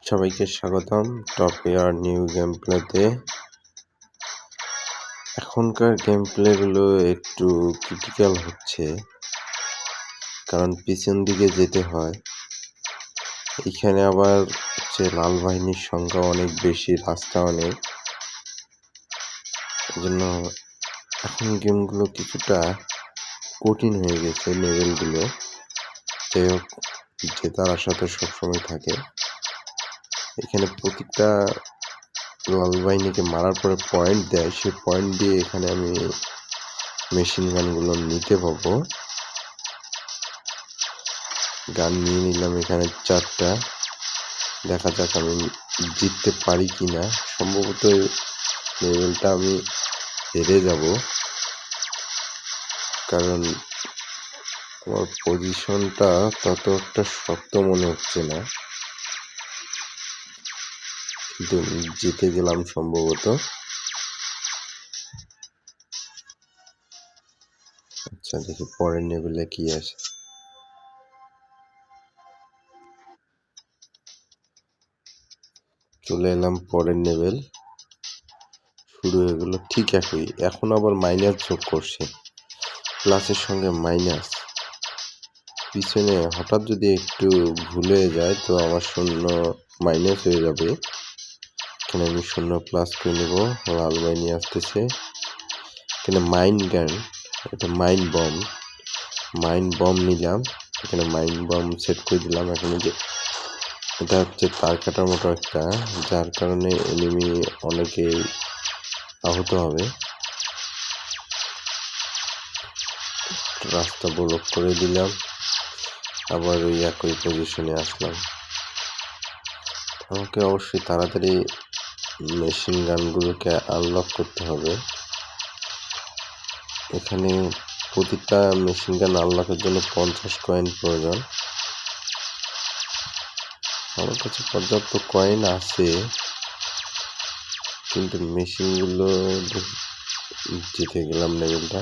সবাইকে স্বাগতম top air new game প্লেতে। এখনকার গেম প্লেগুলো একটু ক্রিটিক্যাল হচ্ছে, কারণ পিছন দিকে যেতে হয়। এখানে আবার লাল বাহিনীর সংখ্যা অনেক বেশি, রাস্তা অনেক, এজন্য এখন গেমগুলো কিছুটা কঠিন হয়ে গেছে। লেভেলগুলো যাই হোক, জেতার আশা তো সবসময় থাকে। এখানে প্রতিটা লাল বাহিনীকে মারার পরে পয়েন্ট দেয়, সেই পয়েন্ট দিয়ে এখানে আমি মেশিন গানগুলো নিতে পাবো। গান নিয়ে নিলাম এখানে 4টা। দেখা যাক আমি জিততে পারি কিনা। সম্ভবত লেভেলটা আমি হেরে যাব, কারণ আমার পজিশনটা তত একটা শক্ত মনে হচ্ছে না, কিন্তু জিতে গেলাম সম্ভবত। আচ্ছা, দেখি পরের লেভেলে কি আছে। চলে এলাম পরের লেভেল, শুরু হয়ে গেল ঠিক একই। এখন আবার মাইনাস যোগ করছে, প্লাসের সঙ্গে মাইনাস। পিছনে হঠাৎ যদি একটু ভুলে যায় তো আমার শূন্য মাইনাস হয়ে যাবে। এখানে আমি শূন্য প্লাস করে নেব। লাল বাহিনী আসতেছে। এখানে মাইন গান, এটা মাইন বম নিলাম। এখানে মাইন বম সেট করে দিলাম। এখানে যে এটা হচ্ছে তার কাটার মতো একটা, যার কারণে এনিমি অনেকেই আহত হবে। রাস্তা ব্লক করে দিলাম, আবার ওই একই পজিশনে আসলাম। আমাকে অবশ্যই তাড়াতাড়ি মেশিন গানগুলোকে আনলক করতে হবে। এখানে প্রতিটা মেশিন গান আনলকের জন্য 50 কয়েন প্রয়োজন। আমার কাছে পর্যাপ্ত কয়েন আছে, কিন্তু মেশিনগুলো জিতে গেলাম লেভেলটা।